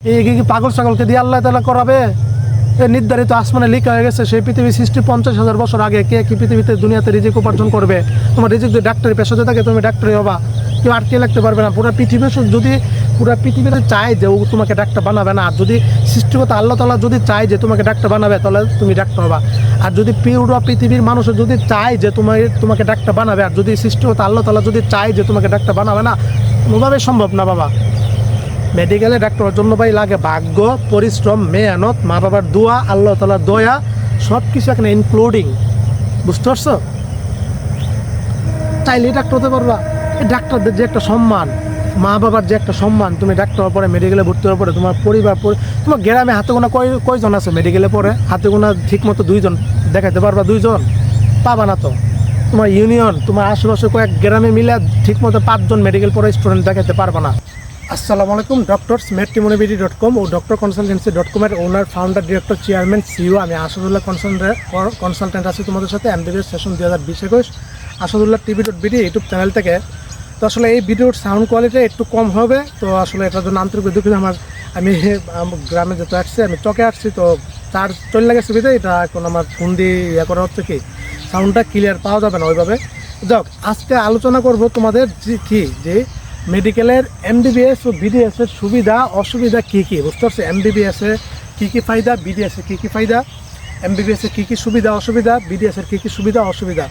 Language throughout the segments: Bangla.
এই কি পাগল ছাগলকে দিয়ে আল্লাহ তাআলা করাবে? নির্ধারিত আসমানে লেখা হয়ে গেছে সেই পৃথিবী সৃষ্টি 50,000 বছর আগে কে কি পৃথিবীতে দুনিয়াতে রিজিক উপার্জন করবে। তোমার রিজিক যদি ডাক্তারি পেশাতে থাকে তুমি ডাক্তারি হবা, কেউ আটকে লাগতে পারবে না। পুরো পৃথিবী যদি পুরো পৃথিবীতে চায় যে ও তোমাকে ডাক্তার বানাবে না, আর যদি সৃষ্টিকর্তা আল্লাহ তাআলা যদি চায় যে তোমাকে ডাক্তার বানাবে তাহলে তুমি ডাক্তার হবা। আর যদি পুরো পৃথিবীর মানুষ যদি চায় যে তোমাকে ডাক্তার বানাবে, আর যদি সৃষ্টিকর্তা আল্লাহ তাআলা যদি চায় যে তোমাকে ডাক্তার বানাবে না, কোনোভাবে সম্ভব না বাবা। মেডিকেলে ডাক্তারের জন্য ভাই লাগে ভাগ্য, পরিশ্রম, মেহনত, মা বাবার দোয়া, আল্লাহ তাআলার দয়া, সব কিছু এখানে ইনক্লুডিং। বুঝতে পারছো? চাইলেই ডাক্তার হতে পারবা। এই ডাক্তারদের যে একটা সম্মান, মা বাবার যে একটা সম্মান, তুমি ডাক্তার হওয়ার পরে মেডিকেলে ভর্তি হওয়ার পরে তোমার পরিবার, তোমার গ্রামে হাতে গোনা কয়জন আছে মেডিকেলে পড়ে? হাতে গোনা ঠিক মতো 2জন দেখাতে পারবা? 2জন পাবা না তো। তোমার ইউনিয়ন, তোমার আশেপাশে কয়েক গ্রামে মিলে ঠিক মতো 5জন মেডিকেল পড়ে স্টুডেন্ট দেখাতে পারবা না। আসসালামু আলাইকুম। doctors.matrimony.com ও doctorconsultancy.com এর ওনার, ফাউন্ডার, ডিরেক্টর, চেয়ারম্যান, সিইও আমি আসাদুল্লাহ কনসালটেন্ট আছি তোমাদের সাথে MBBS session 2020-21 Asadullah tv.bd YouTube channel থেকে। তো আসলে এই ভিডিওর সাউন্ড কোয়ালিটি একটু কম হবে, তো আসলে এটার জন্য আন্তরিক দুঃখিত। আমি গ্রামে যেতে আসছি, আমি চকে আসছি, তো চার্জ চলে গেছে বিধে এটা এখন আমার ফোন দিয়ে করা হচ্ছে, কি সাউন্ডটা ক্লিয়ার পাওয়া যাবে না ওইভাবে। যাক, আজকে আলোচনা করব তোমাদের যে মেডিকেলের এমবিবিএস ও বিডিএসের সুবিধা অসুবিধা কী কী। বুঝতে পারছি? এমবিবিএসে কী কী ফায়দা, বিডিএসে কী কী ফায়দা, এমবিবিএসে কী কী সুবিধা অসুবিধা, বিডিএসের কী কী সুবিধা অসুবিধা।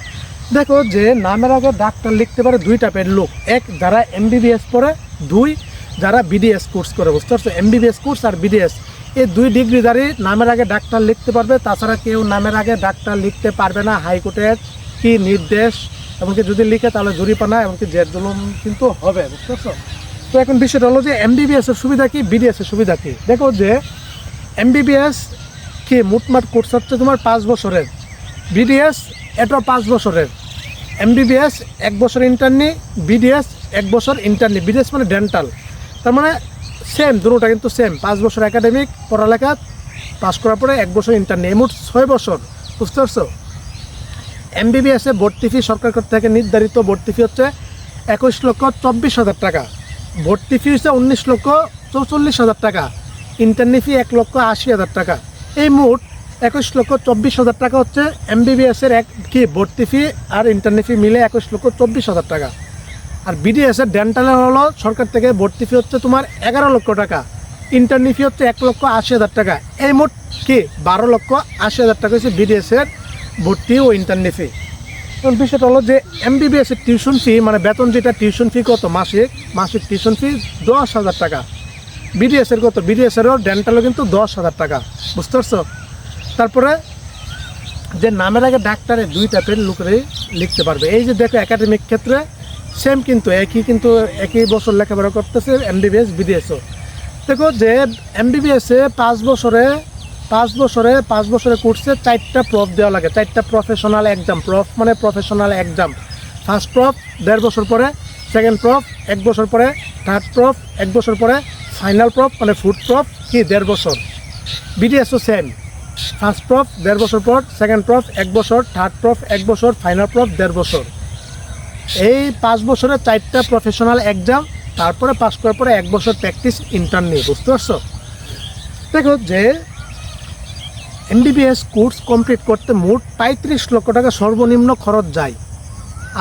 দেখো যে নামের আগে ডাক্তার লিখতে পারে 2 টাইপের লোক, এক যারা এমবিবিএস পড়ে, 2 যারা বিডিএস কোর্স করে। বুঝতে পারছো? এমবিবিএস কোর্স আর বিডিএস, এই 2 ডিগ্রিধারী নামের আগে ডাক্তার লিখতে পারবে, তাছাড়া কেউ নামের আগে ডাক্তার লিখতে পারবে না। হাইকোর্টের কি নির্দেশ, এমনকি যদি লিখে তাহলে জরিমানা, এমনকি জেল জুলুম কিন্তু হবে। বুঝতে পারছো? তো এখন বিষয়টা হলো যে এমবিবিএসের সুবিধা কি, বিডিএসের সুবিধা কি। দেখো যে এমবিবিএস কি মোটমাট কোর্স হচ্ছে তোমার 5 বছরের, বিডিএস এটাও 5 বছরের। এমবিবিএস 1 বছর ইন্টার্নি, বিডিএস 1 বছর ইন্টার্নি। বিডিএস মানে ডেন্টাল, তার মানে সেম, দুটোটা কিন্তু সেম। 5 বছর একাডেমিক পড়ালেখা পাস করার পরে 1 বছর ইন্টার্নি, মোট 6 বছর। বুঝতে পারছো? এমবিবিএসে ভর্তি ফি সরকার থেকে নির্ধারিত ভর্তি ফি হচ্ছে 21,24,000 টাকা। ভর্তি ফি হচ্ছে 19,44,000 টাকা। ইন্টার্নি ফি 1,80,000 টাকা। এই মোট 21,24,000 টাকা হচ্ছে এমবিবিএসের ভর্তি ফি আর ইন্টার্নি ফি মিলে 21,24,000 টাকা। আর বিডিএসের ডেন্টালের হলো সরকার থেকে ভর্তি ফি হচ্ছে তোমার 11 লক্ষ টাকা, ইন্টার্নি ফি হচ্ছে 1,80,000 টাকা। এই মোট 12,80,000 টাকা হচ্ছে বিডিএসের ভর্তি ও ইন্টার্নি ফি। এখন বিষয়টা হলো যে এমবিবিএসের টিউশন ফি, মানে বেতন যেটা, টিউশন ফি কত, মাসিক টিউশন ফি 10,000 টাকা। বিডিএসের কত, বিডিএসেরও ডেন্টালও কিন্তু 10,000 টাকা। বুঝতে পারছো? তারপরে যে নামের আগে ডাক্তারে 2 টাইপের লোকেরই লিখতে পারবে। এই যে দেখো একাডেমিক ক্ষেত্রে সেম, কিন্তু একই বছর লেখাপড়া করতেছে এমবিবিএস বিডিএসও। দেখো যে এমবিবিএসে 5 বছরে কোর্সে 4টা প্রফ দেওয়া লাগে, 4টা প্রফেশনাল এক্সাম। প্রফ মানে প্রফেশনাল এক্সাম। ফার্স্ট প্রফ 1.5 বছর পরে, সেকেন্ড প্রফ 1 বছর পরে, থার্ড প্রফ 1 বছর পরে, ফাইনাল প্রফ মানে ফুড প্রফ 1.5 বছর। বিডিএসও সেম, ফার্স্ট প্রফ 1.5 বছর পর, সেকেন্ড প্রফ 1 বছর, থার্ড প্রফ 1 বছর, ফাইনাল প্রফ 1.5 বছর। এই 5 বছরে 4টা প্রফেশনাল এক্সাম, তারপরে পাস করার পরে 1 বছর প্র্যাকটিস ইন্টার্নি। বুঝতে পারছো? দেখো যে এমবিবিএস কোর্স কমপ্লিট করতে মোট 35 লক্ষ টাকা সর্বনিম্ন খরচ যায়,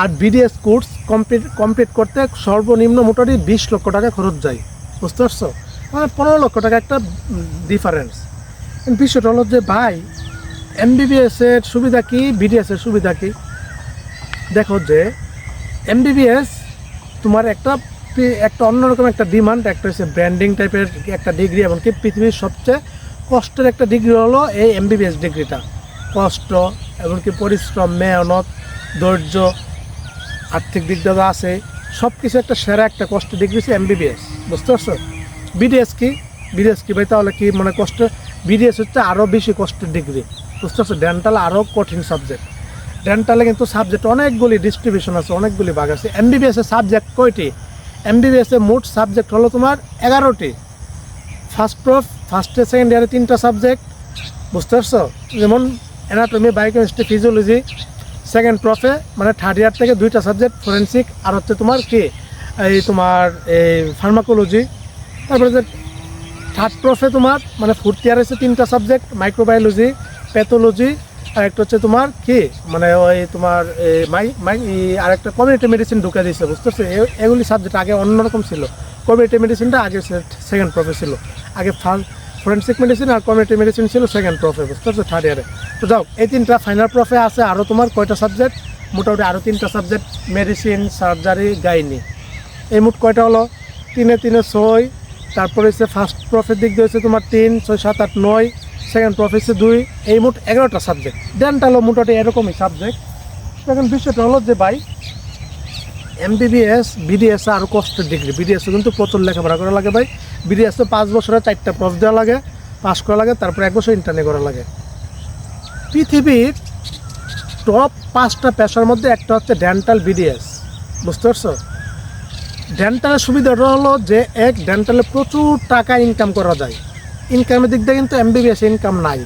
আর বিডিএস কোর্স কমপ্লিট করতে সর্বনিম্ন মোটামুটি 20 লক্ষ টাকা খরচ যায়। বুঝতে পারছো? মানে 15 লক্ষ টাকা একটা ডিফারেন্স। বিষয়টা হলো যে ভাই এমবিবিএসের সুবিধা কি, বিডিএসের সুবিধা কি। দেখো যে এমবিবিএস তোমার একটা অন্যরকম একটা ডিমান্ড, একটা হচ্ছে ব্র্যান্ডিং টাইপের একটা ডিগ্রি, এমনকি পৃথিবীর সবচেয়ে কষ্টের একটা ডিগ্রি হলো এই এমবিবিএস ডিগ্রিটা। কষ্ট, এমনকি পরিশ্রম, মেহনত, ধৈর্য, আর্থিক দিক দিয়ে আছে, সব কিছু একটা সেরা একটা কষ্টের ডিগ্রি হচ্ছে এমবিবিএস। বুঝতে পারছো? বিডিএস কি ভাই, তাহলে কি মানে কষ্ট? বিডিএস হচ্ছে আরও বেশি কষ্টের ডিগ্রি। বুঝতে পারছো? ডেন্টাল আরও কঠিন সাবজেক্ট। ডেন্টালে কিন্তু সাবজেক্ট অনেকগুলি ডিস্ট্রিবিউশন আছে, অনেকগুলি ভাগ আছে। এমবিবিএসের সাবজেক্ট কয়টি? এমবিবিএসের মোট সাবজেক্ট হলো তোমার 11টি। ফার্স্টে সেকেন্ড ইয়ারে 3টা সাবজেক্ট। বুঝতে পারছো? যেমন অ্যানাটমি, বায়োকেমিস্ট্রি, ফিজিওলজি। সেকেন্ড প্রফে মানে থার্ড ইয়ার থেকে 2টা সাবজেক্ট, ফরেন্সিক আর হচ্ছে তোমার এই ফার্মাকোলজি। তারপরে যে থার্ড প্রফে তোমার মানে ফোর্থ ইয়ার হচ্ছে 3টা সাবজেক্ট, মাইক্রোবায়োলজি, প্যাথোলজি, আর একটা হচ্ছে তোমার কি মানে ওই তোমার আরেকটা কমিউনিটি মেডিসিন ঢুকে দিয়েছে, বুঝতে পারছো? এগুলি সাবজেক্ট আগে অন্যরকম ছিল। কমিউনিটি মেডিসিনটা আগে সেকেন্ড প্রফে ছিল, আগে ফরেন্সিক মেডিসিন আর কমিউনিটি মেডিসিন ছিল সেকেন্ড প্রফে, বুঝতে পারছো, থার্ড ইয়ারে। তো যাও, এই 3টা ফাইনাল প্রফে আছে, আরও তোমার কয়টা সাবজেক্ট, মোটামুটি আরও 3টা সাবজেক্ট, মেডিসিন, সার্জারি, গাইনি। এই মোট কয়টা হলো? 3 3 6। তারপরে হচ্ছে ফার্স্ট প্রফের দিক দিয়ে হচ্ছে তোমার 3 6 7 8 9, সেকেন্ড প্রফে হচ্ছে 2। এই মোট 11টা সাবজেক্ট। ডেন্টালও মোটামুটি এরকমই সাবজেক্ট। এখন বিষয়টা হলো যে ভাই এমবিবিএস বিডিএস আরও কষ্টের ডিগ্রি। বিডিএসও কিন্তু প্রচুর লেখাপড়া করা লাগে ভাই। বিডিএসও 5 বছরে 4টা প্রফ দেওয়া লাগে, পাস করা লাগে, তারপরে 1 বছর ইন্টার্নি করা লাগে। পৃথিবীর টপ 5টা পেশার মধ্যে একটা হচ্ছে ডেন্টাল বিডিএস, বুঝতে পারছো? ডেন্টালের সুবিধাটা হলো যে ডেন্টালে প্রচুর টাকা ইনকাম করা যায়। ইনকামের দিক দিয়ে কিন্তু এমবিবিএস ইনকাম নাই।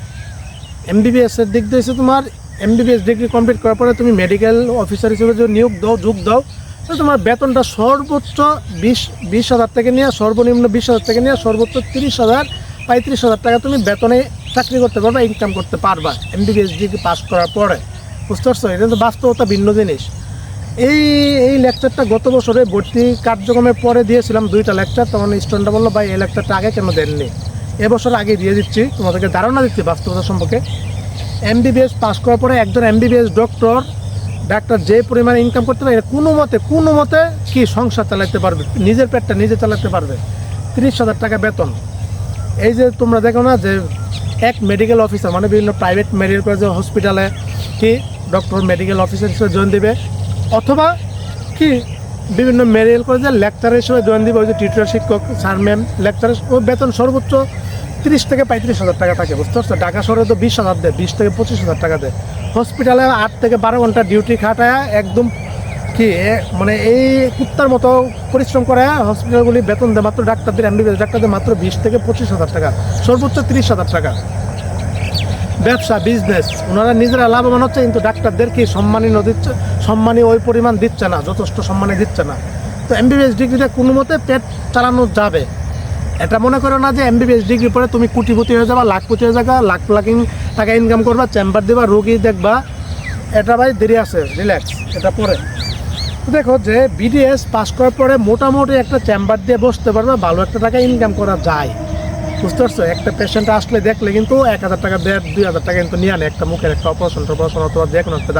এমবিবিএসের দিক দিয়ে হচ্ছে তোমার এমবিবিএস ডিগ্রি কমপ্লিট করার পরে তুমি মেডিকেল অফিসার হিসেবে যদি যোগ দাও তো তোমার বেতনটা সর্বোচ্চ 20,000 থেকে নিয়ে সর্বনিম্ন 20,000 থেকে নিয়ে সর্বোচ্চ 30,000 35,000 টাকা তুমি বেতনে চাকরি করতে পারবা, ইনকাম করতে পারবা এমবিবিএস ডিগ্রি পাস করার পরে, বুঝতে পারছো? এটা কিন্তু বাস্তবতা ভিন্ন জিনিস। এই লেকচারটা গত বছরে ভর্তি কার্যক্রমের পরে দিয়েছিলাম 2টা লেকচার। তখন স্টুডেন্টরা বললো ভাই এই লেকচারটা আগে কেন দেননি? এবছর আগে দিয়ে দিচ্ছি, তোমাদেরকে ধারণা দিচ্ছি বাস্তবতা সম্পর্কে। এমবিবিএস পাস করার পরে একজন এমবিবিএস ডাক্তার যে পরিমাণে ইনকাম করতে পারে কোনো মতে কি সংসার চালাতে পারবে, নিজের পেটটা নিজে চালাতে পারবে। 30,000 টাকা বেতন। এই যে তোমরা দেখো না যে এক মেডিকেল অফিসার মানে বিভিন্ন প্রাইভেট মেডিকেল কলেজে হসপিটালে কি ডক্টর মেডিকেল অফিসার হিসেবে জয়েন দেবে, অথবা কি বিভিন্ন মেডিকেল কলেজের লেকচারার হিসেবে জয়েন দিবে। ওই যে টিচার, শিক্ষক, স্যার, ম্যাম, লেকচারার, ও বেতন সর্বোচ্চ 30 থেকে 35,000 টাকা থাকে, বুঝতে পারছো? ঢাকা শহরে তো 20,000 দেয়, 20 থেকে 25,000 টাকা দেয়। হসপিটালে 8 থেকে 12 ঘন্টা ডিউটি খাটায় একদম কি মানে এই কুত্তার মতো পরিশ্রম করে হসপিটালগুলি বেতন দেয় মাত্র ডাক্তারদের, এমবিবিএস ডাক্তারদের মাত্র 20 থেকে 25,000 টাকা, সর্বোচ্চ 30,000 টাকা। ব্যবসা, বিজনেস, ওনারা নিজেরা লাভবান হচ্ছে, কিন্তু ডাক্তারদের কি সম্মানী ওই পরিমাণ দিচ্ছে না, যথেষ্ট সম্মানে দিচ্ছে না। তো এমবিবিএস ডিগ্রিটা কোনো মতে পেট চালানো যাবে। এটা মনে করো না যে এমবিবিএস ডিগ্রি পরে তুমি কোটিপতি হয়ে যাবা, লাখপতি হয়ে যাবা, লাখ টাকা ইনকাম করবা, চেম্বার দেবা, রোগী দেখবা। এটা ভাই দেরি আছে, রিল্যাক্স, এটা পরে। দেখো যে বিডিএস পাস করার পরে মোটামুটি একটা চেম্বার দিয়ে বসতে পারবে, ভালো একটা টাকা ইনকাম করা যায়, বুঝতে পারছো? একটা পেশেন্ট আসলে দেখলে কিন্তু 1,000 টাকা 2,000 টাকা কিন্তু নিয়ে আনে। একটা মুখের একটা অপারেশন অথবা যে কোনো একটা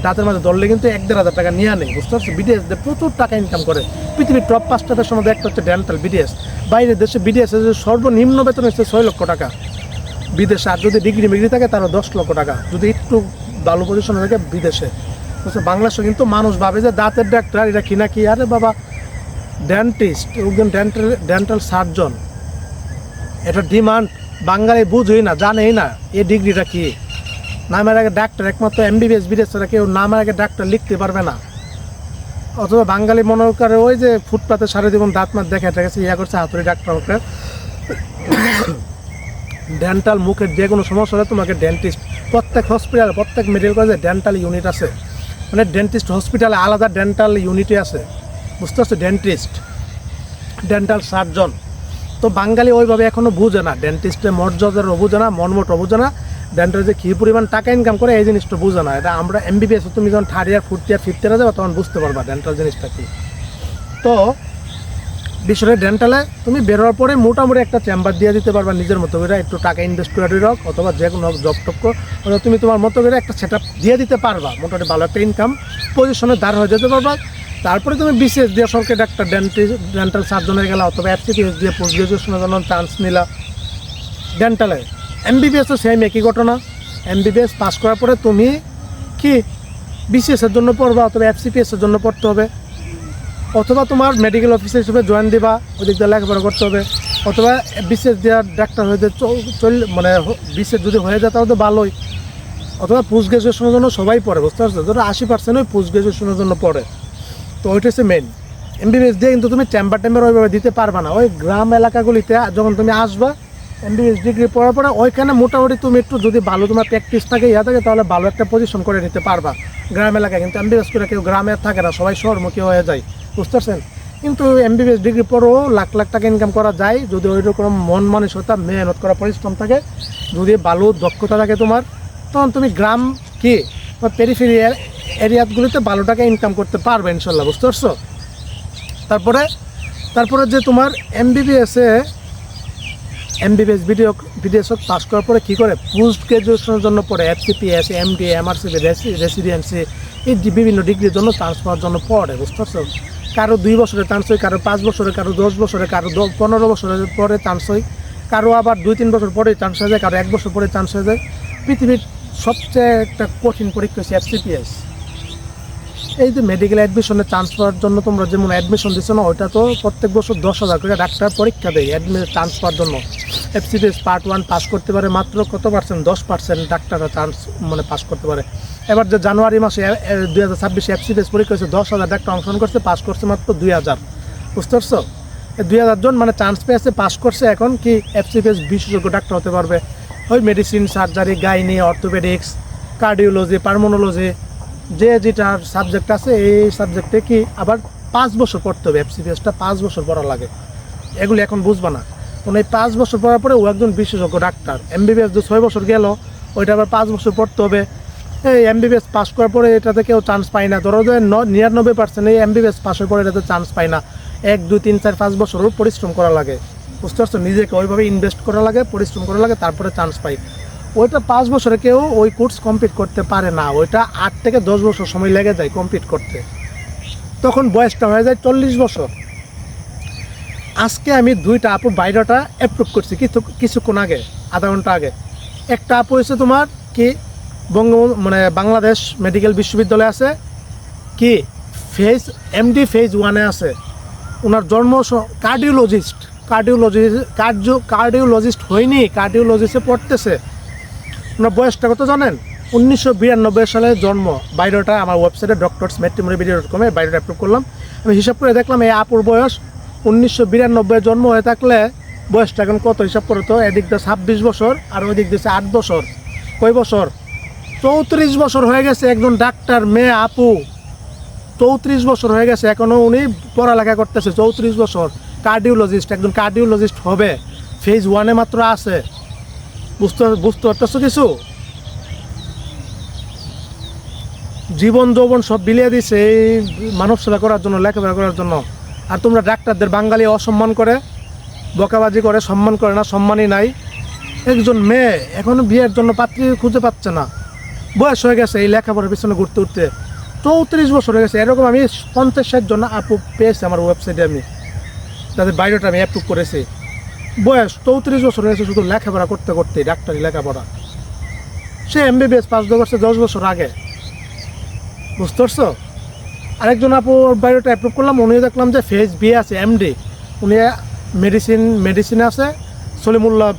দাঁতের মাঝে ধরলে কিন্তু 1,500 টাকা নিয়ে আনে, বুঝতে পারছো? বিডিএস দিয়ে প্রচুর টাকা ইনকাম করে। পৃথিবীর টপ 5টা পেশার মধ্যে একটা হচ্ছে ডেন্টাল বিডিএস। বাইরের দেশে বিডিএস সর্বনিম্ন বেতন হচ্ছে 6 লক্ষ টাকা বিদেশে, আর যদি ডিগ্রি থাকে তারও 10 লক্ষ টাকা যদি একটু ভালো পজিশনে থাকে বিদেশে, বুঝছো? বাংলাদেশে কিন্তু মানুষ ভাবে যে দাঁতের ডাক্তার এটা কি না কি, আরে বাবা ডেন্টিস্ট, একজন ডেন্টাল সার্জন, এটা ডিমান্ড বাঙালি বুঝেই না, জানেই না এই ডিগ্রিটা কি। নামের আগে ডাক্তার, একমাত্র এমবিবিএস বিডিএস ছাড়া কেউ নামের আগে ডাক্তার লিখতে পারবে না। অথবা বাঙালি মনে করে ওই যে ফুটপাতে সারা জীবন দাঁত মাত দেখে গেছে, ইয়া করছে হাতুড়ি ডাক্তার। ডেন্টাল মুখের যে কোনো সমস্যা হলে তোমাকে ডেন্টিস্ট, প্রত্যেক হসপিটাল প্রত্যেক মেডিকেল কলেজে ডেন্টাল ইউনিট আছে, মানে ডেন্টিস্ট হসপিটালে আলাদা ডেন্টাল ইউনিটই আছে, বুঝতে পারছো? Dentist, dental surgeon. তো বাঙালি ওইভাবে এখনও বুঝে না, ডেন্টিস্টের মর্যাদারও বুঝে না, মনমোটও বুঝে না, ডেন্টাল যে কী পরিমাণ টাকা ইনকাম করে এই জিনিসটা বুঝে না। এটা আমরা এমবিবিএস তুমি যখন 3rd ইয়ার 4th ইয়ার 5th ইয়ারে যাবে তখন বুঝতে পারবা ডেন্টাল জিনিসটা কী। তো বিষয়ে ডেন্টালে তুমি বেরোয়ার পরে মোটামুটি একটা চেম্বার দিয়ে দিতে পারবা নিজের মতো করে, একটু টাকা ইনভেস্ট করে হোক অথবা যে কোনো জব টপ করে তুমি তোমার মতো করে একটা সেট দিয়ে দিতে পারবা, মোটামুটি ভালো একটা ইনকাম পজিশনে দাঁড় হয়ে যেতে পারবা। তারপরে তুমি বিসিএস দিয়ে সরকারি ডাক্তার ডেন্টাল সার্জন হয়ে গেলা, অথবা এফসিপিএস দিয়ে পোস্ট গ্রাজুয়েশনের জন্য চান্স নিলা ডেন্টালে। এমবিবিএসও সেম একই ঘটনা। এমবিবিএস পাস করার পরে তুমি কি বিসিএসের জন্য পড়বা, অথবা এফসিপিএসের জন্য পড়তে হবে, অথবা তোমার মেডিকেল অফিসার হিসেবে জয়েন দিবা, ওই দিক দিয়ে লেখাপড়া করতে হবে, অথবা বিসিএস দেওয়ার ডাক্তার হয়ে মানে বিসিএস যদি হয়ে যায় তাহলে তো ভালোই, অথবা পোস্ট গ্রাজুয়েশনের জন্য সবাই পড়ে, বুঝতে পারছো? ধরো 80% ওই পোস্ট গ্রাজুয়েশনের জন্য পড়ে। তো ওইটা হচ্ছে মেন। এমবিবিএস দিয়ে কিন্তু তুমি চেম্বার ওইভাবে দিতে পারবা না। ওই গ্রাম এলাকাগুলিতে যখন তুমি আসবা এমবিবিএস ডিগ্রি পড়ার পরে ওইখানে মোটামুটি তুমি একটু যদি ভালো তোমার প্র্যাকটিস থাকে থাকে তাহলে ভালো একটা পজিশন করে নিতে পারবা গ্রাম এলাকায়। কিন্তু এমবিবিএস করে কেউ গ্রামে থাকে না, সবাই শহরমুখী হয়ে যায়, বুঝতে পারছেন? কিন্তু এমবিবিএস ডিগ্রি পরেও লাখ লাখ টাকা ইনকাম করা যায় যদি ওই রকম মন মানসিকতা মেহনত করা পরিশ্রম থাকে, যদি ভালো দক্ষতা থাকে তোমার, তখন তুমি গ্রাম কি পেরিফেরি এরিয়াগুলিতে ভালো টাকা ইনকাম করতে পারবে ইনশাল্লাহ, বুঝতে পারছো? তারপরে যে তোমার এমবিবিএস বিডিএস পাস করার পরে কী করে পোস্ট গ্র্যাজুয়েশনের জন্য পড়ে এফসিপিএস, এমডি, এমআরসিপি, রেসিডেন্সি, এই বিভিন্ন ডিগ্রির জন্য চান্স পাওয়ার জন্য পড়ে, বুঝতে পারছো? কারো 2 বছরে চান্স হয়, কারো 5 বছরে, কারো 10 বছরে, কারো 15 বছরের পরে চান্স হয়, কারো আবার 2-3 বছর পরে চান্স হয়ে যায়, কারো 1 বছর পরে চান্স হয়ে যায়। পৃথিবীর সবচেয়ে একটা কঠিন পরীক্ষা হচ্ছে এফসিপিএস। এই যে মেডিকেল অ্যাডমিশনে চান্স পাওয়ার জন্য তোমরা যেমন অ্যাডমিশন দিচ্ছ না, ওইটা তো প্রত্যেক বছর 10,000 করে ডাক্তার পরীক্ষা দেয় চান্স পাওয়ার জন্য। এফসিপিএস পার্ট 1 পাস করতে পারে মাত্র কত পার্সেন্ট? 10% ডাক্তাররা চান্স পাস করতে পারে। এবার যে জানুয়ারি মাসে 2026 এফসিপিএস পরীক্ষা হয়েছে, 10,000 ডাক্তার অংশগ্রহণ করছে, পাস করছে মাত্র 2,000, বুঝতে পারছো? এই 2,000 জন চান্স পেয়েছে, পাস করছে। এখন কি এফসিপিএস বিশেষজ্ঞ ডাক্তার হতে পারবে, ওই medicine, surgery, gynae, orthopaedics, cardiology, pulmonology, যে যেটার সাবজেক্ট আছে এই সাবজেক্টে কি আবার 5 বছর পড়তে হবে। এফসিপিএসটা 5 বছর পড়া লাগে, এগুলি এখন বুঝবা না। তখন এই 5 বছর পড়ার পরে ও একজন বিশেষজ্ঞ ডাক্তার। এমবিবিএস যে 6 বছর গেল, ওইটা আবার 5 বছর পড়তে হবে। এই এমবিবিএস পাস করার পরে এটাতে কেউ চান্স পায় না। ধরো যে 99% এই এমবিবিএস পাসের পরে এটাতে চান্স পায় না। 1, 2, 3, 4, 5 বছরও পরিশ্রম করা লাগে, বুঝতে পারছো? নিজেকে ওইভাবে ইনভেস্ট করা লাগে, পরিশ্রম করা লাগে, তারপরে চান্স পাই। ওইটা 5 বছরে কেউ ওই কোর্স কমপ্লিট করতে পারে না, ওইটা 8 থেকে 10 বছর সময় লেগে যায় কমপ্লিট করতে। তখন বয়সটা হয়ে যায় 40 বছর। আজকে আমি 2টা আপুর বায়োডাটা অ্যাপ্রুভ করছি কিছুক্ষণ আগে, আধা ঘন্টা আগে। একটা আপু হয়েছে তোমার কি বাংলাদেশ মেডিকেল বিশ্ববিদ্যালয়ে আছে, কি এমডি ফেজ 1-এ আছে। ওনার জন্ম কার্ডিওলজিস্ট হয়নি, কার্ডিওলজিস্টে পড়তেছে। ওনার বয়সটা কত জানেন? 1992 সালে জন্ম। বায়োডাটা আমার ওয়েবসাইটে doctorsmatrimony.com বায়োডাটা অ্যাপ্রুভ করলাম। আমি হিসাব করে দেখলাম এই আপুর বয়স 1992 জন্ম হয়ে থাকলে বয়সটা এখন কত হিসাব করে তো? এদিক দিয়ে 26 বছর আর ওই দিক দিয়েছে 8 বছর। কয় বছর? 34 বছর হয়ে গেছে। একজন ডাক্তার মেয়ে আপু 34 বছর হয়ে গেছে, এখনও উনি পড়ালেখা করতেছে। 34 বছর, কার্ডিওলজিস্ট, একজন কার্ডিওলজিস্ট হবে, ফেজ 1-এ মাত্র আছে। বুঝতে পারতেছো কিছু? জীবন যৌবন সব বিলিয়ে দিছে এই মানব সেবা করার জন্য, লেখাপড়া করার জন্য। আর তোমরা ডাক্তারদের বাঙালি অসম্মান করে, বকাবাজি করে, সম্মান করে না, সম্মানই নাই। একজন মেয়ে এখনো বিয়ের জন্য পাত্রী খুঁজে পাচ্ছে না, বয়স হয়ে গেছে এই লেখাপড়ার পিছনে ঘুরতে ঘুরতে। 34 বছর হয়ে গেছে। এরকম আমি 50-60 জন আপু পেয়েছি আমার ওয়েবসাইটে, আমি তাদের বায়োডাটা আমি অ্যাপ্রুভ করেছি। বয়স 34 বছর হয়েছে শুধু লেখাপড়া করতে করতে, ডাক্তারি লেখাপড়া। সে এমবিবিএস পাস করছে 10 বছর আগে, বুঝতে পারছো? আরেকজন আপুর বায়োডাটা অ্যাপ্রুভ করলাম, উনি দেখলাম যে ফেজ বি আছে, এমডি, উনি মেডিসিনে আছে, সলিমুল্লাহ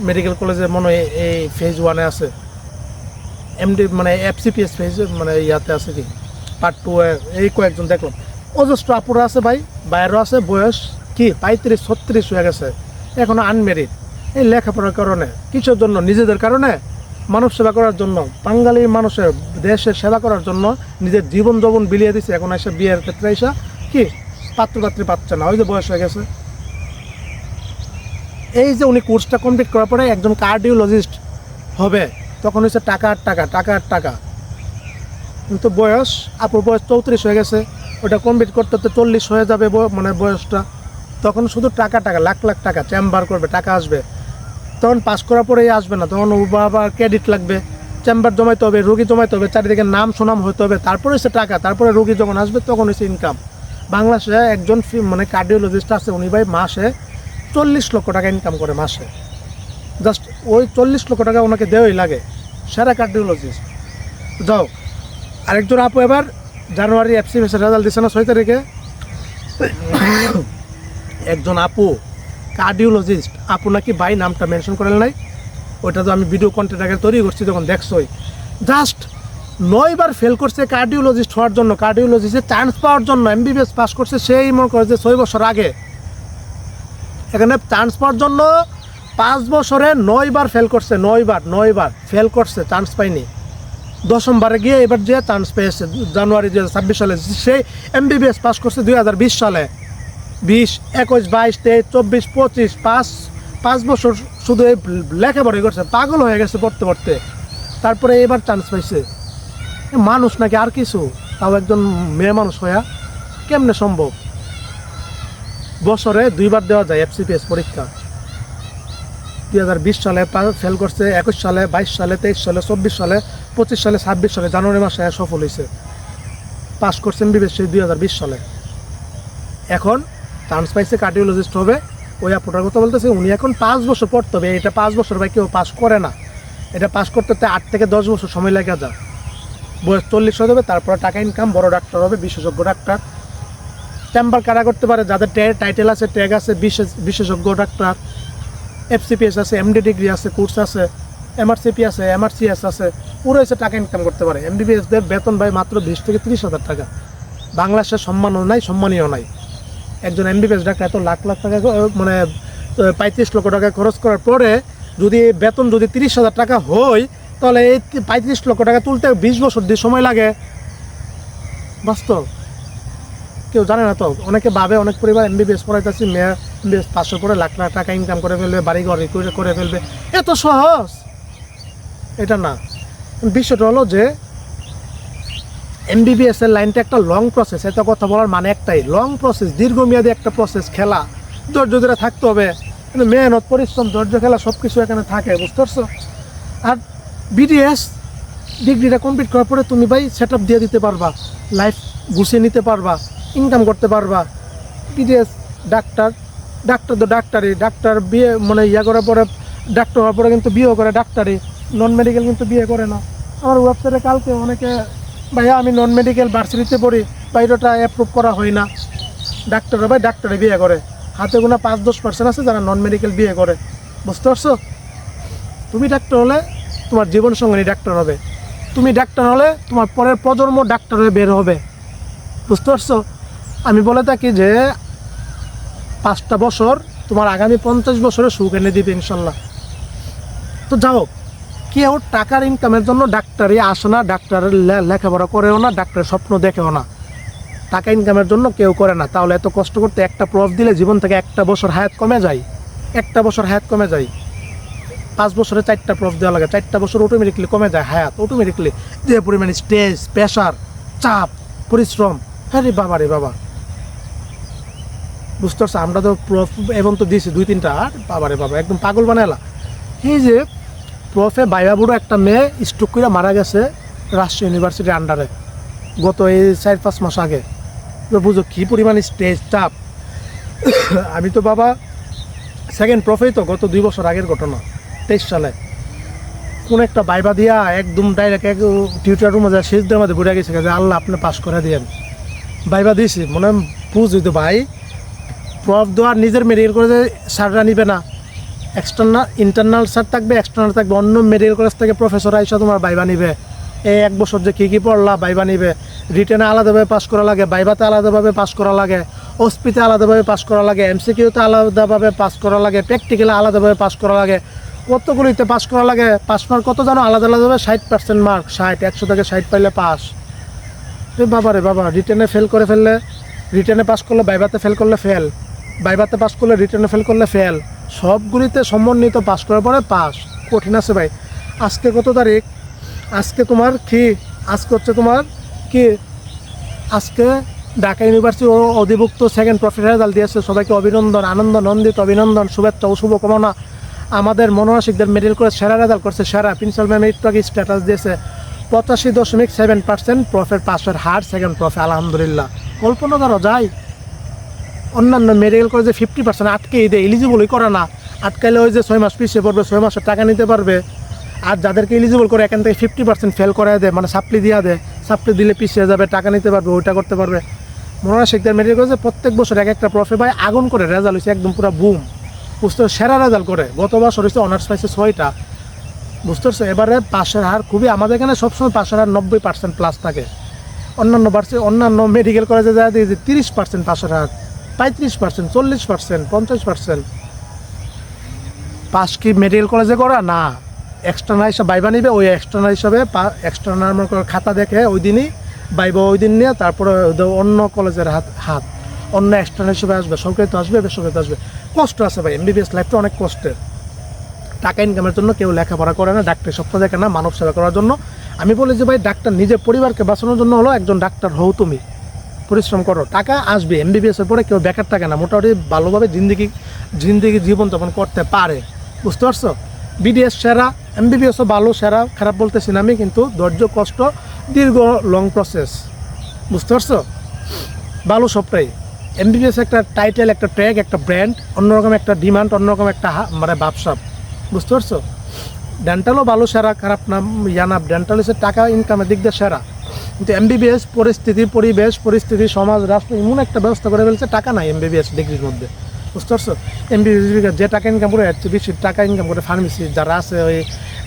মেডিকেল কলেজে মনে হয় এই ফেজ 1-এ আছে। এমডি এফসিপিএস ফেজ ইয়াতে আছে কি পার্ট 2-এ। এই কয়েকজন দেখলাম। অজস্র আপুরা আছে ভাই, বাইরেও আছে। বয়স কি 35-36 হয়ে গেছে, এখনো আনমেরিড। এই লেখাপড়ার কারণে, কিছুর জন্য, নিজেদের কারণে, মানব সেবা করার জন্য, বাঙালি মানুষের দেশের সেবা করার জন্য নিজের জীবন যৌবন বিলিয়ে দিছে। এখন এসে বিয়ের ক্ষেত্রে এসে কি পাত্রপাত্রী পাচ্ছে না, ওই যে বয়স হয়ে গেছে। এই যে উনি কোর্সটা কমপ্লিট করার পরে একজন কার্ডিওলজিস্ট হবে, তখন হচ্ছে টাকা আর টাকা। কিন্তু আপুর বয়স 34 হয়ে গেছে, ওটা কমপ্লিট করতে 40 হয়ে যাবে বয়সটা। তখন শুধু টাকা, লাখ লাখ টাকা চেম্বার করবে, টাকা আসবে। তখন পাস করার পরেই আসবে না, তখন আবার ক্রেডিট লাগবে, চেম্বার জমাইতে হবে, রুগী জমাইতে হবে, চারিদিকে নাম সুনাম হতে হবে, তারপরে হচ্ছে টাকা, তারপরে রুগী যখন আসবে তখন হচ্ছে ইনকাম। বাংলাদেশে একজন কার্ডিওলজিস্ট আছে, উনি ভাই মাসে 40 লক্ষ টাকা ইনকাম করে মাসে। জাস্ট ওই 40 লক্ষ টাকা ওনাকে দেওয়াই লাগে, সেরা কার্ডিওলজিস্ট। যাও, আরেকজন আপু এবার জানুয়ারি এফসিপিএসের রেজাল্ট দিচ্ছে না 6 তারিখে। একজন আপু কার্ডিওলজিস্ট, আপু নাকি ভাই নামটা মেনশন করেন নাই, ওইটা তো আমি ভিডিও কন্টেন্ট আগে তৈরি করছি, তখন দেখছোই। জাস্ট 9 বার ফেল করছে কার্ডিওলজিস্ট হওয়ার জন্য, কার্ডিওলজিস্টে চান্স পাওয়ার জন্য। এমবিবিএস পাস করছে সেই মনে করে যে 6 বছর আগে। এখানে চান্স পাওয়ার জন্য 5 বছরে 9 বার ফেল করছে, 9 বার ফেল করছে, চান্স পাইনি। 10ম বারে গিয়ে এবার যে চান্স পেয়েছে জানুয়ারি 2026 সালে। সেই এমবিবিএস পাস করছে 2020 সালে। 20, 21, 22, 23, 24, 25, 5 বছর শুধু এই লেখাপড়াই করছে, পাগল হয়ে গেছে পড়তে পড়তে। তারপরে এবার চান্স পাইছে। মানুষ নাকি আর কিছু, তাও একজন মেয়ে মানুষ হইয়া কেমনে সম্ভব? বছরে 2বার দেওয়া যায় FCPS পরীক্ষা। 2020 সালে ফেল করছে, 21 সালে, 22 সালে, 23 সালে, 24 সালে, 25 সালে, 26 সালে, জানুয়ারি মাসে সফল হয়েছে। পাস করছেন MBBS 2020 সালে। এখন চান্স পাইছে কার্ডিওলজিস্ট হবে। ওই আপুটার কথা বলতেছে, উনি এখন 5 বছর পড়তে হবে। এটা 5 বছর ভাই কেউ পাস করে না। এটা পাস করতে 8 থেকে 10 বছর সময় লেগে যায়। বয়স 40 হয়ে যাবে, তারপরে টাকা ইনকাম, বড় ডাক্তার হবে, বিশেষজ্ঞ ডাক্তার। চেম্বার কারা করতে পারে? যাদের টাইটেল আছে, ট্যাগ আছে, বিশেষজ্ঞ ডাক্তার, FCPS আছে, MD ডিগ্রি আছে, কোর্স আছে, MRCP আছে, MRCS আছে, পুরো এসে টাকা ইনকাম করতে পারে। MBBSদের বেতন ভাই মাত্র 20 থেকে 30,000 টাকা। বাংলাদেশের সম্মানও নাই, সম্মানীয় নাই। একজন MBBS ডাক্তার এত লাখ লাখ টাকা, মানে 35 লক্ষ টাকা খরচ করার পরে যদি বেতন যদি 30,000 টাকা হয়, তাহলে এই 35 লক্ষ টাকা তুলতে 20 বছর দিয়ে সময় লাগে। বাস্তব কেউ জানে না তো। অনেকে ভাবে, অনেক পরিবার MBBS পড়াইতেছি, মেয়ে MBBS 500 পরে লাখ লাখ টাকা ইনকাম করে ফেলবে, বাড়ি ঘর করে ফেলবে, এত সহজ এটা না। বিষয়টা হলো যে MBBS এর লাইনটা একটা লং প্রসেস। এত কথা বলার মানে একটাই, লং প্রসেস, দীর্ঘমেয়াদী একটা প্রসেস। খেলা ধৈর্য ধরে থাকতে হবে, কিন্তু মেহনত, পরিশ্রম, ধৈর্য, খেলা সব কিছু এখানে থাকে, বুঝতে পারছো? আর BDS ডিগ্রিটা কমপ্লিট করার পরে তুমি ভাই সেট আপ দিয়ে দিতে পারবা, লাইফ গুছিয়ে নিতে পারবা, ইনকাম করতে পারবা। BDS ডাক্তার তো ডাক্তারই, ডাক্তার বিয়ে মানে করার পরে, ডাক্তার হওয়ার পরে কিন্তু বিয়েও করে ডাক্তারই, নন মেডিকেল কিন্তু বিয়ে করে না। আমার ওয়েবসাইটে কালকে অনেকে, ভাইয়া আমি নন মেডিকেল ভার্সিটিতে পড়ি, বাইরেটা অ্যাপ্রুভ করা হয় না। ডাক্তাররা ভাই ডাক্তারে বিয়ে করে, হাতে গোনা 5-10% আছে যারা নন মেডিকেল বিয়ে করে, বুঝতে পারছো? তুমি ডাক্তার হলে তোমার জীবন সঙ্গিনী ডাক্তার হবে, তুমি ডাক্তার হলে তোমার পরের প্রজন্ম ডাক্তার হয়ে বের হবে, বুঝতে পারছো? আমি বলে থাকি যে 5টা বছর তোমার আগামী 50 বছরে সুখ এনে দিবে ইনশাল্লাহ। তো যাও, কেউ টাকার ইনকামের জন্য ডাক্তারি আসে না, ডাক্তারের লেখাপড়া করেও না, ডাক্তারের স্বপ্ন দেখেও না। টাকা ইনকামের জন্য কেউ করে না। তাহলে এত কষ্ট করতে একটা প্রফ দিলে জীবন থেকে 1টা বছর হায়াত কমে যায়, 1টা বছর হায়াত কমে যায়। 5 বছরে 4টা প্রফ দেওয়া লাগে, 4টা বছর অটোমেটিকলি কমে যায় হায়াত, অটোমেটিকলি। যে পরিমাণে স্ট্রেস, প্রেশার, চাপ, পরিশ্রম, হ্যাঁ রে বাবা রে বাবা, বুঝতে পারছো? আমরা তো প্রফ এবং তো দিয়েছি 2-3টা, আর বাবা রে বাবা একদম পাগল বানালা। এই যে প্রফে বাইবা বুড়ো একটা মেয়ে স্ট্রোক করে মারা গেছে রাজশাহী ইউনিভার্সিটির আন্ডারে গত এই 4-5 মাস আগে। বুঝো কী পরিমাণ স্ট্রেস, চাপ। আমি তো বাবা সেকেন্ড প্রফেই তো, গত 2 বছর আগের ঘটনা, 23 সালে কোন একটা বাইবা দিয়া একদম ডাইরেক্ট টিউটার রুমে যায় শেষদের মধ্যে ঘুরে গেছে যে আল্লাহ আপনি পাস করে দিয়েন। বাইবা দিয়েছি মনে বুঝ হইতো ভাই, প্রফ দেওয়ার নিজের মেডিকেল কলেজে স্যাররা নিবে না, ইন্টারনাল স্যার থাকবে, এক্সটার্নাল থাকবে, অন্য মেডিকেল কলেজ থেকে প্রফেসর আইসা তোমার বাইবা নিবে। এই 1 বছর যে কী পড়লা বাইবা নিবে, রিটেনে আলাদাভাবে পাস করা লাগে, বাইবাতে আলাদাভাবে পাস করা লাগে, ওসপিতে আলাদাভাবে পাস করা লাগে, MCQতে আলাদাভাবে পাস করা লাগে, প্র্যাকটিক্যালে আলাদাভাবে পাস করা লাগে, কতগুলিতে পাস করা লাগে। পাস মার্ক কত জানো? আলাদা আলাদাভাবে 60% মার্ক, 100 থেকে 60 পাইলে পাস। বাবা রে বাবা, রিটেনে ফেল করে ফেললে, রিটেনে পাস করলে বাইবাতে ফেল করলে ফেল, বাইবাতে পাস করলে রিটেনে ফেল করলে ফেল, সবগুলিতে সমন্বিত পাস করার পরে পাস। কঠিন আছে ভাই। আজকে কত তারিখ? আজকে তোমার কি, আজকে হচ্ছে তোমার কি, আজকে ঢাকা ইউনিভার্সিটি অধিভুক্ত সেকেন্ড প্রফেসর রেজাল্ট দিয়েছে। সবাইকে অভিনন্দন, আনন্দ নন্দিত অভিনন্দন, শুভেচ্ছা ও শুভকামনা। আমাদের মনোনাসিকদের মেডিকেল করে সেরা রেজাল্ট করছে, সেরা। প্রিন্সিপাল ম্যাম একটু আগে স্ট্যাটাস দিয়েছে 85.7% প্রফের পাসের হার সেকেন্ড প্রফে, আলহামদুলিল্লাহ। কল্পনা করা যায়? অন্যান্য মেডিকেল কলেজে 50% আটকেই দেয়, এলিজিবলই করে না। আটকাইলে ওই যে 6 মাস পিছিয়ে পড়বে, 6 মাসের টাকা নিতে পারবে। আর যাদেরকে এলিজিবল করে এখান থেকে 50% ফেল করে দেয়, মানে সাপ্লি দিয়ে দেয়, সাপ্লি দিলে পিছিয়ে যাবে, টাকা নিতে পারবে, ওইটা করতে পারবে। মনোনাসিকদের মেডিকেল কলেজে প্রত্যেক বছর একটা প্রফে ভাই আগুন করে রেজাল্ট হয়েছে, একদম পুরো বুম, বুঝতে পারছো? সেরা রেজাল্ট করে। গত বছর হয়েছে অনার্স পাইছে 6টা, বুঝতে পারছো? এবারে পাশের হার খুবই, আমাদের এখানে সবসময় পাশের হার 90% প্লাস থাকে। অন্যান্য মেডিকেল কলেজে যা দিয়ে 30% পাশের হার, 35%, 40%, 50%। পাস কি মেডিকেল কলেজে করা না, এক্সটার্নাল হিসাবে বাইবা নিবে, ওই এক্সটার্নাল হিসাবে খাতা দেখে ওই দিনই বাইবা, ওই দিন নিয়ে তারপরে অন্য কলেজের হাত। অন্য এক্সটার্নাল হিসেবে আসবে, সরকারি তো আসবে, বেসরকারি তো আসবে। কষ্ট আছে ভাই, এমবিবিএস লাইফটা অনেক কষ্টের। টাকা ইনকামের জন্য কেউ লেখাপড়া করে না, ডাক্তার স্বপ্ন দেখে না মানব সেবা করার জন্য। আমি বলি যে ভাই ডাক্তার নিজের পরিবারকে বাঁচানোর জন্য হলো একজন ডাক্তার হও, তুমি পরিশ্রম করো, টাকা আসবে। এমবিবিএসের পরে কেউ বেকার থাকে না, মোটামুটি ভালোভাবে জিন্দিগি জীবনযাপন করতে পারে, বুঝতে পারছো? বিডিএস সেরা, এমবিবিএসও ভালো, সেরা খারাপ বলতেছি না আমি, কিন্তু ধৈর্য, কষ্ট, দীর্ঘ লং প্রসেস, বুঝতে পারছো? ভালো সবটাই। এমবিবিএস একটা টাইটেল, একটা ট্র্যাক, একটা ব্র্যান্ড, অন্যরকম একটা ডিমান্ড, অন্যরকম একটা মানে ব্যবসা, বুঝতে পারছো? ডেন্টালও ভালো, সেরা, খারাপ না না, ডেন্টাল হচ্ছে টাকা ইনকামের দিক দিয়ে সেরা। কিন্তু এমবিবিএস পরিবেশ পরিস্থিতি, সমাজ, রাষ্ট্র এমন একটা ব্যবস্থা করে ফেলছে, টাকা নাই এমবিবিএস ডিগ্রির মধ্যে, বুঝতে পারছো? এমবিবিএস যে টাকা ইনকাম করে, এর চেয়ে বেশি টাকা ইনকাম করে ফার্মেসি যারা আছে, ওই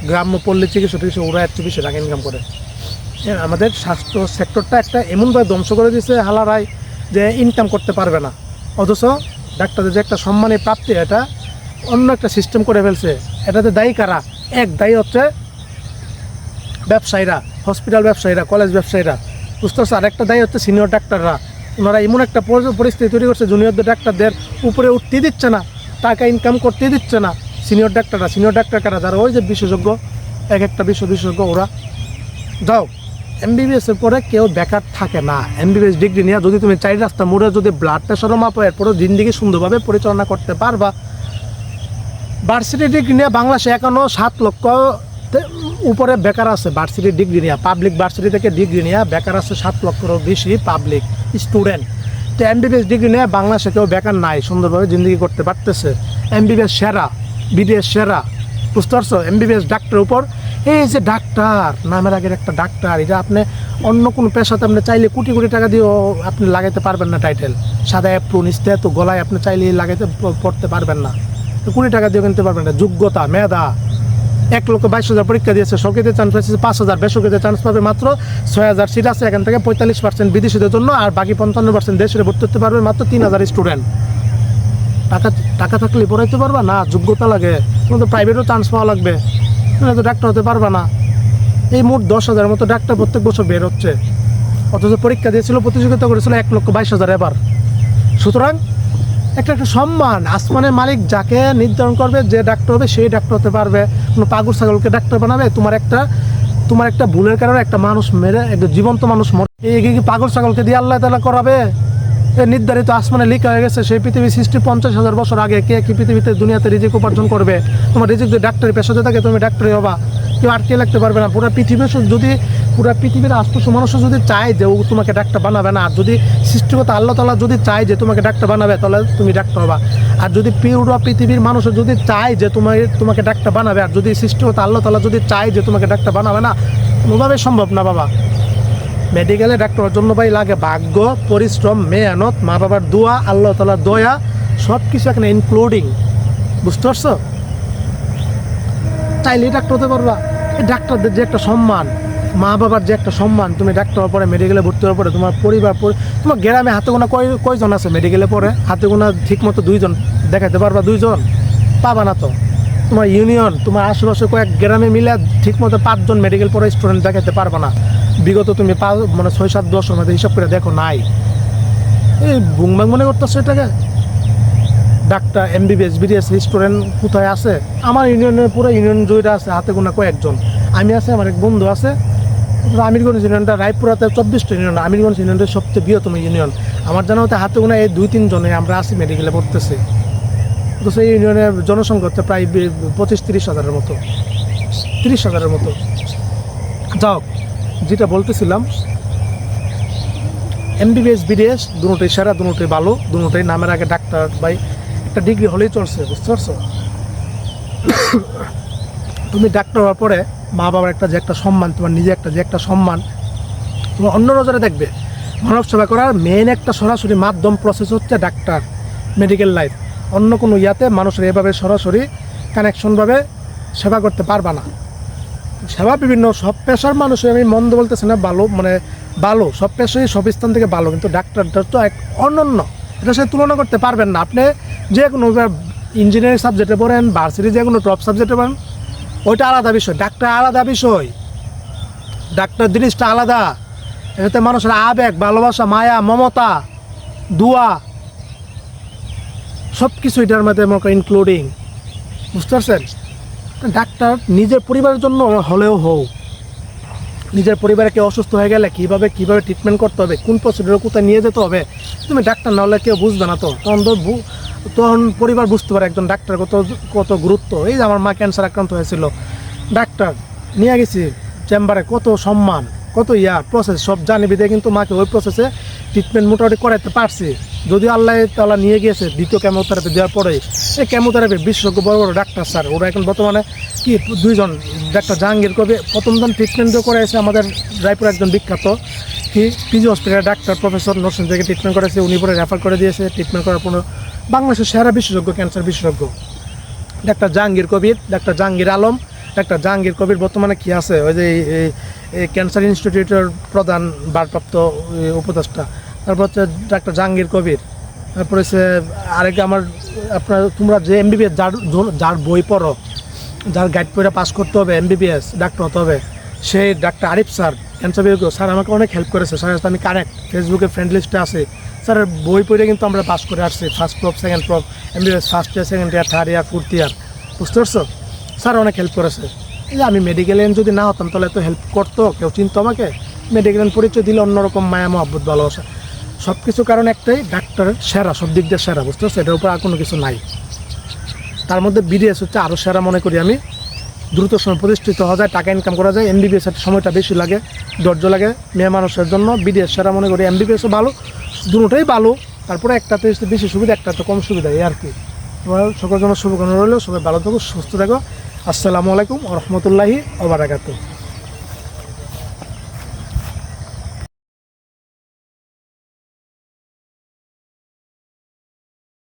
গ্রাম্য পল্লী চিকিৎসক, ওরা এর চেয়ে বেশি টাকা ইনকাম করে। আমাদের স্বাস্থ্য সেক্টরটা একটা এমনভাবে ধ্বংস করে দিয়েছে হালারাই যে ইনকাম করতে পারবে না, অথচ ডাক্তারদের যে একটা সম্মানের প্রাপ্তি, এটা অন্য একটা সিস্টেম করে ফেলছে। এটাতে দায়ী কারা? এক দায়ী হচ্ছে ব্যবসায়ীরা, হসপিটাল ব্যবসায়ীরা, কলেজ ব্যবসায়ীরা, বুঝতে পারছো? আর একটা দায়ী হচ্ছে সিনিয়র ডাক্তাররা। ওনারা এমন একটা পরিস্থিতি তৈরি করছে, জুনিয়রদের ডাক্তারদের উপরে উঠতে দিচ্ছে না, টাকা ইনকাম করতে দিচ্ছে না সিনিয়র ডাক্তার কারা? যারা ওই যে বিশেষজ্ঞ, এক একটা বিশেষজ্ঞ, ওরা। যাও, এমবিবিএসের পরে কেউ বেকার থাকে না। এমবিবিএস ডিগ্রি নিয়ে যদি তুমি 4 রাস্তা মোড়ে যদি ব্লাড প্রেশারও মাপো, এরপরেও জিন্দিগি সুন্দরভাবে পরিচালনা করতে পারবা। ভার্সিটি ডিগ্রি নিয়ে বাংলাদেশে এখনও 7 লক্ষ উপরে বেকার আছে। ভার্সিটি ডিগ্রি নিয়ে, পাবলিক ভার্সিটি থেকে ডিগ্রি নিয়ে বেকার আছে 7 লক্ষেরও বেশি পাবলিক স্টুডেন্ট। তো এমবিবিএস ডিগ্রি নিয়ে বাংলাদেশে কেউ বেকার নাই, সুন্দরভাবে জিন্দিগি করতে পারতেছে। এমবিবিএস সেরা, বিডিএস সেরা, বুঝতে পারছো? এমবিবিএস ডাক্তারের উপর, এই যে ডাক্তার নামের আগের একটা ডাক্তার, এটা আপনি অন্য কোনো পেশাতে আপনি চাইলে কোটি কোটি টাকা দিয়েও আপনি লাগাইতে পারবেন না। টাইটেল সাদা অ্যাপ্রুন ইস্তে তো গলায় আপনি চাইলে লাগাইতে পড়তে পারবেন না, কোটি টাকা দিয়েও কিনতে পারবেন না। যোগ্যতা, মেধা, 1,22,000 পরীক্ষা দিয়েছে, সরকারিতে চান্স পাইছে 5,000, বেসরকারিতে চান্স পাবে মাত্র 6,000 সিট আছে। এখান থেকে 45% বিদেশিদের জন্য, আর বাকি 55% দেশে ভর্তি হতে পারবে মাত্র 3,000 স্টুডেন্ট। টাকা থাকলে পড়াইতে পারবা না, যোগ্যতা লাগে, তোমার তো প্রাইভেটও চান্স পাওয়া লাগবে, তুমি তো ডাক্তার হতে পারবা না। এই মোট 10,000 মতো ডাক্তার প্রত্যেক বছর বের হচ্ছে, অথচ পরীক্ষা দিয়েছিল, প্রতিযোগিতা করেছিল 1,22,000 এবার। সুতরাং একটা সম্মান, আসমানের মালিক যাকে নির্ধারণ করবে, যে ডাক্তার হবে সেই ডাক্তার হতে পারবে। কোনো পাগল ছাগলকে ডাক্তার বানাবে? তোমার একটা ভুলের কারণে একটা মানুষ মেরে, একটা জীবন্ত মানুষ মরে, এই কি পাগল ছাগলকে দিয়ে আল্লাহ তাআলা করাবে? নির্ধারিত আসমানে লেখা হয়ে গেছে, সেই পৃথিবী সৃষ্টি 50,000 বছর আগে। কে কি পৃথিবীতে দুনিয়াতে রিজিক উপার্জন করবে? তোমার রিজিক যদি ডাক্তারি পেশাতে থাকে, তুমি ডাক্তারি হবা, কেউ আটকে লাগতে পারবে না। পুরো পৃথিবীর আশপাশ মানুষও যদি চায় যে ও তোমাকে ডাক্তার বানাবে না, আর যদি সৃষ্টিকর্তা আল্লাহ তাআলা যদি চায় যে তোমাকে ডাক্তার বানাবে, তাহলে তুমি ডাক্তার হবা। আর যদি পুরো পৃথিবীর মানুষও যদি চায় যে তোমাকে ডাক্তার বানাবে, আর যদি সৃষ্টিকর্তা আল্লাহ তাআলা যদি চায় যে তোমাকে ডাক্তার বানাবে না, কোনোভাবেই সম্ভব না বাবা। মেডিকেলে ডাক্তারের জন্য ভাই লাগে ভাগ্য, পরিশ্রম, মেহনত, মা বাবার দোয়া, আল্লাহ তাআলার দয়া, সব কিছু এখানে ইনক্লুডিং, বুঝতে পারছো? চাইলেই ডাক্তার হতে পারবা। এই ডাক্তারদের যে একটা সম্মান, মা বাবার যে একটা সম্মান, তুমি ডাক্তার হওয়ার পরে, মেডিকেলে ভর্তি হওয়ার পরে, তোমার পরিবার, তোমার গ্রামে হাতে গোনা কয়জন আছে মেডিকেলে পরে? হাতে গোনা ঠিক মতো 2 জন দেখাতে পারবা? 2 জন পাবা না তো। তোমার ইউনিয়ন, তোমার আশেপাশে কয়েক গ্রামে মিলে ঠিক মতো 5 জন মেডিকেল পড়ে স্টুডেন্ট দেখাতে পারবা না। বিগত তুমি 6-7 10 মধ্যে হিসাব করে দেখো, নাই। এই বুংবাং মনে করতেছো এটাকে? ডাক্তার, এমবিবিএস, বিডিএস স্টুডেন্ট কোথায় আছে? আমার ইউনিয়নের পুরো ইউনিয়ন জুড়ে আছে হাতে গোনা কয়েকজন। আমি আছে, আমার এক বন্ধু আছে। আমিরগঞ্জ ইউনিয়নটা রায়পুরাতে 24টা ইউনিয়ন, আমিরগঞ্জ ইউনিয়নটা সবচেয়ে বৃহত্তম ইউনিয়ন। আমার জানা হতে হাতে গোনা এই 2-3 জনে আমরা আছি মেডিকেলে পড়তেছি। তো সেই ইউনিয়নের জনসংখ্যা হচ্ছে প্রায় 25-30 হাজারের মতো, 30 হাজারের মতো। যাও, যেটা বলতেছিলাম, এমবিবিএস, বিডিএস দুটোই সেরা, দুটোই ভালো, দুটোই নামের আগে ডাক্তার। ভাই একটা ডিগ্রি হলেই চলছে, বুঝতে পারছো? তুমি ডাক্তার হওয়ার পরে মা বাবার যে একটা সম্মান, তোমার নিজে যে একটা সম্মান, তোমার অন্য নজরে দেখবে। মানব সেবা করার মেইন একটা সরাসরি মাধ্যম প্রসেস হচ্ছে ডাক্তার, মেডিকেল লাইফ। অন্য কোনো ইয়াতে মানুষের এভাবে সরাসরি কানেকশনভাবে সেবা করতে পারবা না। সেবা বিভিন্ন, সব পেশার মানুষের, আমি মন্দ বলতেছি না, ভালো সব পেশাই সব স্থান থেকে ভালো, কিন্তু ডাক্তারটা তো এক অনন্য, এটা সে তুলনা করতে পারবেন না। আপনি যে কোনো ইঞ্জিনিয়ারিং সাবজেক্টে পড়েন, ভার্সিটি যে কোনো টপ সাবজেক্টে পড়েন, ওইটা আলাদা বিষয়। ডাক্তার আলাদা বিষয়, ডাক্তার জিনিসটা আলাদা। এটাতে মানুষের আবেগ, ভালোবাসা, মায়া, মমতা, দোয়া, সব কিছু এটার মধ্যে মনে ইনক্লুডিং, বুঝতে পারছেন? ডাক্তার নিজের পরিবারের জন্য হলেও হোক, নিজের পরিবারে কেউ অসুস্থ হয়ে গেলে কীভাবে ট্রিটমেন্ট করতে হবে, কোন প্রসিডিউরে কোথায় নিয়ে যেতে হবে, তুমি ডাক্তার না হলে কেউ বুঝবে না। তো তখন পরিবার বুঝতে পারে একজন ডাক্তার কত গুরুত্ব। এই যে আমার মা ক্যান্সার আক্রান্ত হয়েছিল, ডাক্তার নিয়ে গেছি চেম্বারে, কত সম্মান, কত প্রসেস সব জানি বিধে কিন্তু মাকে ওই প্রসেসে ট্রিটমেন্ট মোটামুটি করাতে পারছি। যদিও আল্লাহ তাআলা নিয়ে গিয়েছে দ্বিতীয় কেমোথেরাপি দেওয়ার পরে, এই কেমোথেরাপির বিশেষজ্ঞ বড় বড় ডাক্তার স্যার, ওরা এখন বর্তমানে কি দুইজন, ডাক্তার জাহাঙ্গীর কবি প্রথমজন ট্রিটমেন্টও করেছে আমাদের রায়পুর একজন বিখ্যাত কি পিজি হসপিটালের ডাক্তার প্রফেসর নরসিং থেকে ট্রিটমেন্ট করেছে, উনি পরে রেফার করে দিয়েছে। ট্রিটমেন্ট করার পর বাংলাদেশের সেরা বিশেষজ্ঞ, ক্যান্সার বিশেষজ্ঞ doctor Jahangir Kabir, doctor Jahangir Alam. Doctor Jahangir Kabir বর্তমানে কি আছে, ওই যে এই ক্যান্সার ইনস্টিটিউটের প্রধান ভারপ্রাপ্ত উপদেষ্টা। তারপর হচ্ছে ডাক্তার জাহাঙ্গীর কবির। তারপরে হচ্ছে আরেক আমার তোমরা যে এমবিবিএস যার বই পড়ো, যার গাইড পড়ে পাস করতে হবে, এমবিবিএস ডাক্তার হতে হবে, সেই ডাক্তার আরিফ স্যার, ক্যান্সার বিশেষজ্ঞ স্যার, আমাকে অনেক হেল্প করেছে। স্যারের সাথে আমি কানেক্ট, ফেসবুকে ফ্রেন্ড লিস্টে আছে। স্যারের বই পড়ে কিন্তু আমরা পাস করে আসছি, first prop, second prop, MBBS first year, second year, third year, fourth year, বুঝতে পারছো? স্যার অনেক হেল্প করেছে। এই যে আমি মেডিকেল যদি না হতাম তাহলে এত হেল্প করতো, কেউ চিনতো আমাকে? মেডিকেল পরিচয় দিলে অন্যরকম মায়া মহব্বত, ভালোবাসা, সব কিছু কারণ একটাই, ডাক্তারের সেরা, সব দিক দিয়ে সেরা, বুঝতে পারছো? এটার উপর আর কোনো কিছু নাই। তার মধ্যে বিডিএস হচ্ছে আরও সেরা মনে করি আমি। দ্রুত সময় প্রতিষ্ঠিত হওয়া যায়, টাকা ইনকাম করা যায়। এমবিবিএস এর সময়টা বেশি লাগে, ধৈর্য লাগে মেয়ে মানুষের জন্য। বিডিএস সেরা মনে করি, এমবিবিএসও ভালো, দুটোটাই ভালো। তারপরে একটাতে বেশি সুবিধা, একটাতে কম সুবিধা, এই আর কি। সকলের জন্য শুভকামনা রইল, সবাই ভালো থাকো, সুস্থ থাকো। আসসালামু আলাইকুম ওয়া রাহমাতুল্লাহি ওয়া বারাকাতুহু।